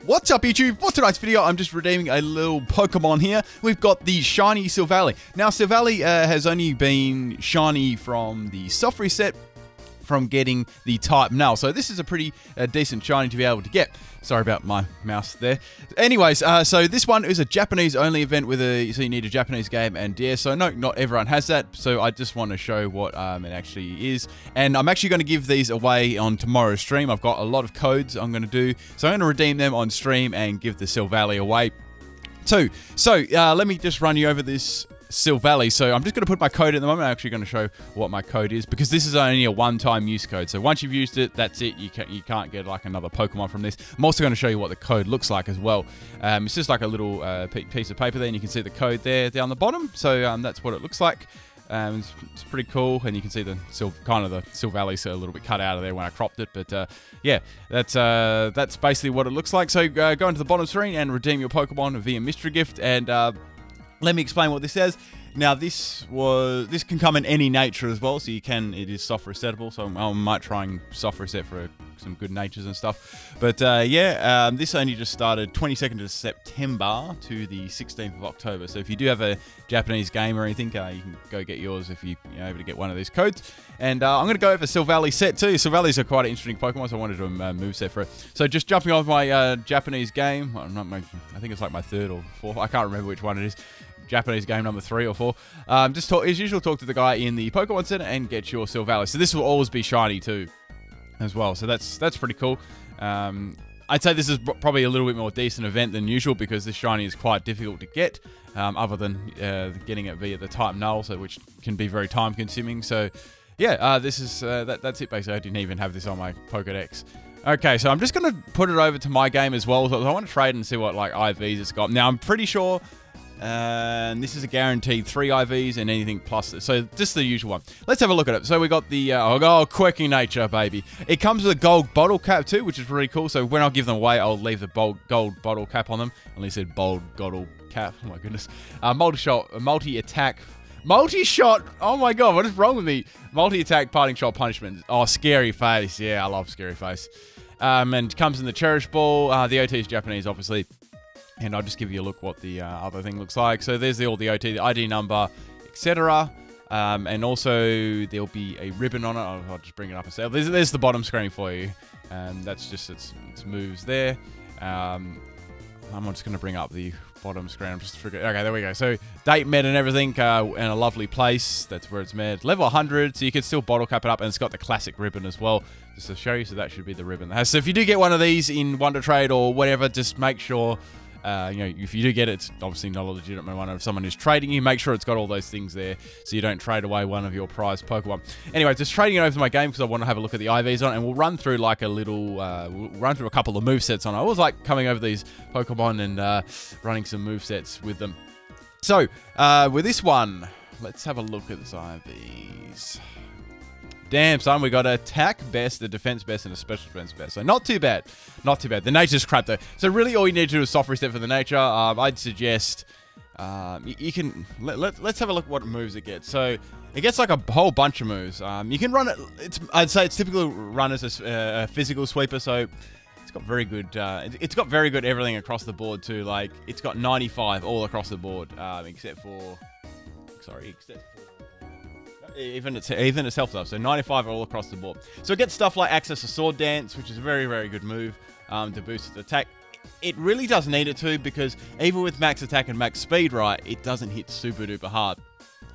What's up YouTube? For tonight's video, I'm just redeeming a little Pokemon here. We've got the shiny Silvally. Now Silvally has only been shiny from the soft reset from getting the type null. So this is a pretty decent shiny to be able to get. Sorry about my mouse there. Anyways, so this one is a Japanese only event with so you need a Japanese game and yeah, so no, not everyone has that. So I just want to show what it actually is. And I'm actually going to give these away on tomorrow's stream. I've got a lot of codes I'm going to do. So I'm going to redeem them on stream and give the Silvally away too. So let me just run you over this Silvally. So I'm just going to put my code at the moment. I'm actually going to show what my code is because this is only a one-time use code. So once you've used it, that's it. You can't get like another Pokemon from this. I'm also going to show you what the code looks like as well. It's just like a little piece of paper there, and you can see the code there down the bottom. So that's what it looks like. It's pretty cool, and you can see the Silvally's a little bit cut out of there when I cropped it. But yeah, that's basically what it looks like. So go into the bottom screen and redeem your Pokemon via mystery gift. And let me explain what this says. Now this can come in any nature as well, so it is soft resettable. So I might try and soft reset for some good natures and stuff. But yeah, this only just started 22nd of September to the 16th of October. So if you do have a Japanese game or anything, you can go get yours if you're able to get one of these codes. And I'm going to go over Silvally set too. Silvally's are quite an interesting Pokemon, so I wanted to move set for it. So just jumping off my Japanese game, well, I think it's like my third or fourth. I can't remember which one it is. Japanese game number 3 or 4. Just talk, as usual, talk to the guy in the Pokemon Center and get your Silvally. So this will always be shiny too, as well. So that's pretty cool. I'd say this is probably a little bit more decent event than usual because this shiny is quite difficult to get, other than getting it via the type null, so which can be very time consuming. So yeah, this is that's it basically. I didn't even have this on my Pokedex. Okay, so I'm just gonna put it over to my game as well. So I want to trade and see what like IVs it's got. Now I'm pretty sure. And this is a guaranteed 3 IVs and anything plus. So just the usual one. Let's have a look at it. So we got the quirky nature, baby. It comes with a gold bottle cap too, which is really cool. So when I give them away, I'll leave the gold bottle cap on them. At least said bold bottle cap. Oh my goodness. Multi-shot, multi-attack. Multi-shot! Oh my god, what is wrong with me? Multi-attack, parting shot, punishment. Oh, scary face. Yeah, I love scary face. And comes in the Cherish Ball. The OT is Japanese, obviously. And I'll just give you a look what the other thing looks like. So there's all the OT, the ID number, etc. And also there'll be a ribbon on it. I'll just bring it up and say, there's the bottom screen for you. And that's just its moves there. I'm just going to bring up the bottom screen. I'm just forgetting. Okay, there we go. So date met and everything in a lovely place. That's where it's met. Level 100, so you can still bottle cap it up, and it's got the classic ribbon as well, just to show you. So that should be the ribbon. So if you do get one of these in Wonder Trade or whatever, just make sure. If you do get it, it's obviously not a legitimate one of someone who's trading you. Make sure it's got all those things there so you don't trade away one of your prized Pokemon. Anyway, just trading it over to my game because I want to have a look at the IVs on it, and we'll run through like a little, we'll run through a couple of movesets on it. I always like coming over these Pokemon and running some movesets with them. So, with this one, let's have a look at this IVs. Damn, son, we got an attack best, a defense best, and a special defense best. So not too bad. Not too bad. The nature's crap, though. So really all you need to do is soft reset for the nature. I'd suggest you can... Let's have a look at what moves it gets. So it gets like a whole bunch of moves. You can run it... I'd say it's typically run as a physical sweeper, so it's got very good... it's got very good everything across the board, too. Like, it's got 95 all across the board, except for... Sorry, except for... Even its health stuff, so 95 all across the board. So it gets stuff like access to Sword Dance, which is a very, very good move to boost its attack. It really does need it to, because even with max attack and max speed, right, it doesn't hit super duper hard.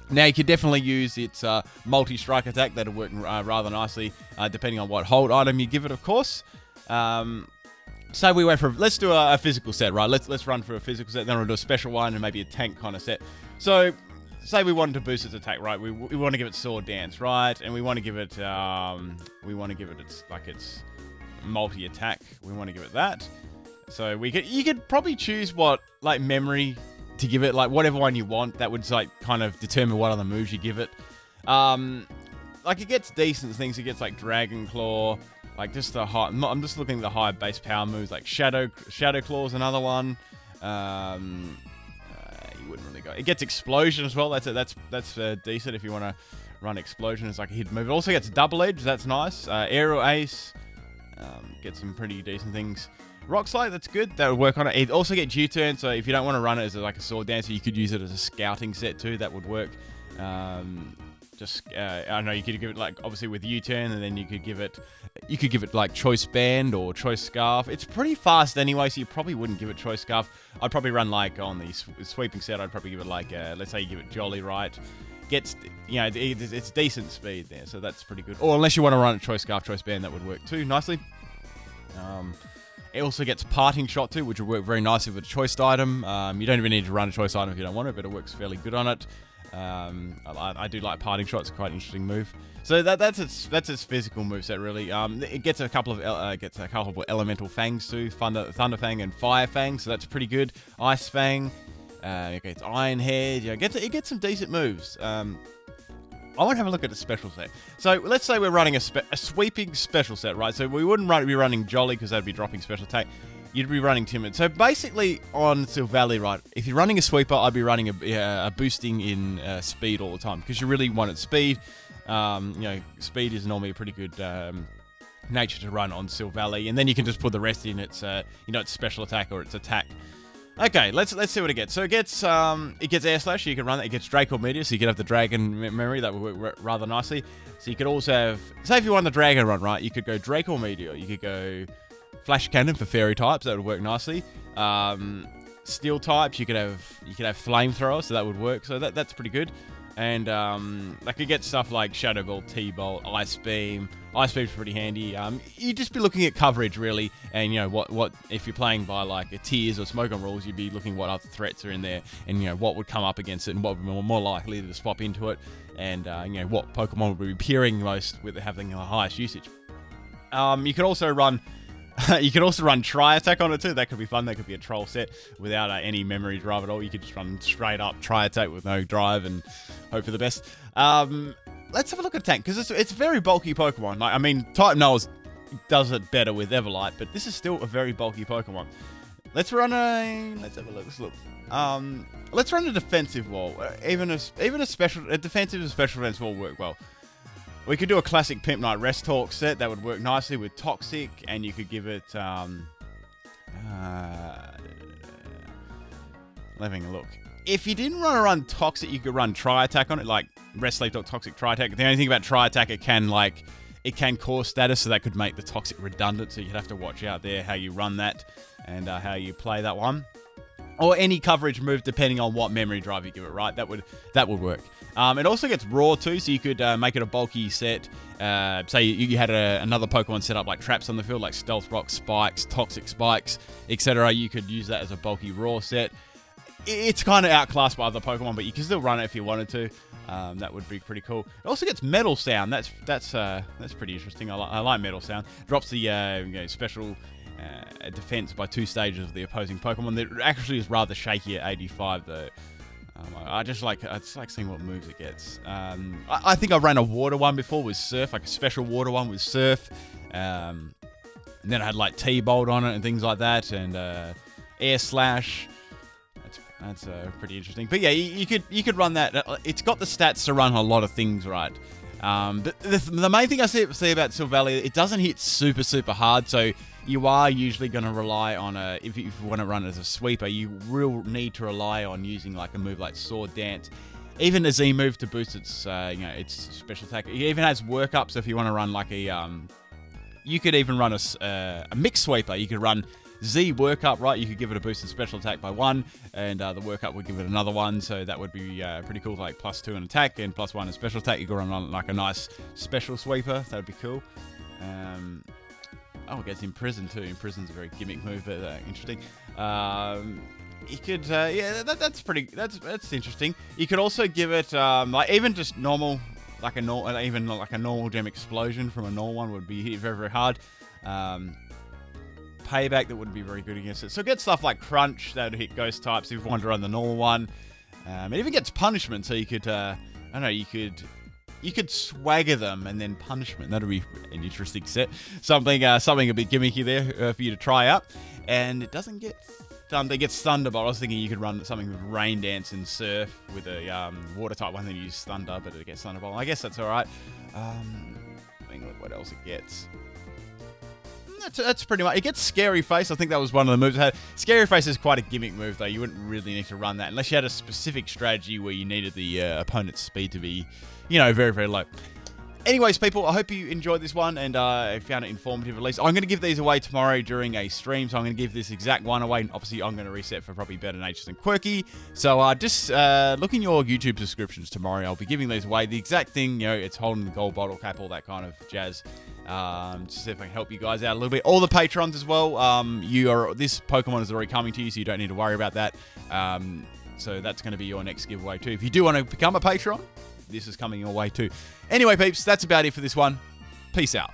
Now you could definitely use its multi-strike attack. That'll work rather nicely, depending on what hold item you give it, of course. So we went for, let's do a physical set, right? Let's run for a physical set, then we'll do a special one and maybe a tank kind of set. So say we wanted to boost its attack, right? We want to give it Sword Dance, right? And we want to give it its multi attack. We want to give it that. So you could probably choose what like memory to give it, like whatever one you want. That would like kind of determine what other moves you give it. Like it gets decent things. It gets like Dragon Claw, like just the high. I'm just looking at the high base power moves, like Shadow Claw's another one. You wouldn't really go. It gets Explosion as well. That's decent if you want to run Explosion as like a hidden move. It also gets Double Edge. That's nice. Aerial Ace. Get some pretty decent things. Rock Slide, that's good. That would work on it. It also gets U-turn, so if you don't want to run it as like a sword dancer, you could use it as a scouting set too. That would work. I don't know. You could give it like obviously with U-turn, and then you could give it like choice band or choice scarf. It's pretty fast anyway, so you probably wouldn't give it choice scarf. I'd probably run like on the sweeping set. I'd probably give it like let's say you give it Jolly Right. Gets, you know, it's decent speed there, so that's pretty good. Or unless you want to run a choice scarf, choice band, that would work too nicely. It also gets parting shot too, which would work very nicely with a choice item. You don't even need to run a choice item if you don't want it, but it works fairly good on it. I do like parting shot. It's quite an interesting move. So that's its physical moveset really. It gets a couple of elemental fangs too, Thunder Fang and Fire Fang. So that's pretty good. Ice Fang. It gets Iron Head. Yeah, it gets some decent moves. I want to have a look at the special set. So let's say we're running a sweeping special set, right? So we wouldn't be running Jolly because that'd be dropping special attack. You'd be running Timid. So basically on Silvally, right, if you're running a sweeper, I'd be running a boosting in speed all the time because you really wanted speed. You know, speed is normally a pretty good nature to run on Silvally, and then you can just put the rest in its its special attack or its attack. Okay, let's see what it gets. So it gets Air Slash, so you can run that. It gets Draco Meteor, so you could have the Dragon Memory. That would work rather nicely. So you could also have, say if you want the Dragon run, right, you could go Draco Meteor. You could go Flash Cannon for Fairy types. That would work nicely. Steel types, you could have Flamethrower, so that would work. So that's pretty good. And I could get stuff like Shadow Ball, T-Bolt, Ice Beam. Ice Beam's pretty handy. You'd just be looking at coverage really, and you know what if you're playing by like a tiers or smoke on rules, you'd be looking what other threats are in there, and you know what would come up against it, and what would be more likely to swap into it, and you know what Pokemon would be appearing most with having the highest usage. You could also run. You could also run Tri-Attack on it too. That could be fun. That could be a troll set without any memory drive at all. You could just run straight up Tri-Attack with no drive and hope for the best. Let's have a look at Tank, because it's a very bulky Pokemon. Like, I mean, Type Null does it better with Everlight, but this is still a very bulky Pokemon. Let's have a look. Let's run a defensive wall. Even a defensive and special defense wall work well. We could do a classic PIMPNITE Rest Talk set. That would work nicely with Toxic, and you could give it, having a look. If you didn't want to run Toxic, you could run Tri-Attack on it, like Rest Sleep Toxic Tri-Attack. The only thing about Tri-Attack, it can core status, so that could make the Toxic redundant, so you'd have to watch out there how you run that, and how you play that one. Or any coverage move, depending on what memory drive you give it, right? That would work. It also gets Raw too, so you could make it a bulky set. Say you had another Pokemon set up like traps on the field, like Stealth Rock Spikes, Toxic Spikes, etc. You could use that as a bulky Raw set. It's kind of outclassed by other Pokemon, but you can still run it if you wanted to. That would be pretty cool. It also gets Metal Sound. That's pretty interesting. I like Metal Sound. Drops the special defense by 2 stages of the opposing Pokemon. That actually is rather shaky at 85 though. I just like seeing what moves it gets. I think I ran a water one before with Surf, like a special water one with Surf. And then I had like T-Bolt on it and things like that, and Air Slash. That's pretty interesting. But yeah, you could run that. It's got the stats to run a lot of things, right? But the main thing I see about Silvally, it doesn't hit super hard, so you are usually going to rely on if you want to run it as a sweeper, you will need to rely on using like a move like Sword Dance, even a Z move to boost its its special attack. It even has work up, so if you want to run like you could even run a mixed sweeper. You could run Z work up, right? You could give it a boost in special attack by 1, and the work up would give it another 1, so that would be pretty cool, like +2 in attack and +1 in special attack. You could run like a nice special sweeper. That would be cool. Oh, it gets Imprison too. Imprison's a very gimmick move, but interesting. You could, that's interesting. You could also give it like even just normal, like a normal gem explosion from a normal one would be hit very hard. Payback, that wouldn't be very good against it. So get stuff like Crunch that would hit Ghost types if you want to run the normal one. It even gets Punishment, so you could I don't know, you could Swagger them and then Punishment. That'd be an interesting set. Something a bit gimmicky there for you to try out. And it doesn't get Thunder. It gets Thunderbolt. I was thinking you could run something with Rain Dance and Surf with a water type one, then use Thunder, but it gets Thunderbolt. I guess that's all right. I think what else it gets. That's pretty much. It gets Scary Face. I think that was one of the moves I had. Scary Face is quite a gimmick move, though. You wouldn't really need to run that unless you had a specific strategy where you needed the opponent's speed to be, very, very low. Anyways, people, I hope you enjoyed this one and found it informative at least. I'm going to give these away tomorrow during a stream, so I'm going to give this exact one away. And obviously, I'm going to reset for probably better natures than quirky. So just look in your YouTube subscriptions tomorrow. I'll be giving these away. The exact thing, it's holding the gold bottle cap, all that kind of jazz. Just see if I can help you guys out a little bit. All the patrons as well. This Pokemon is already coming to you, so you don't need to worry about that. So that's going to be your next giveaway too. If you do want to become a patron, this is coming your way too. Anyway, peeps, that's about it for this one. Peace out.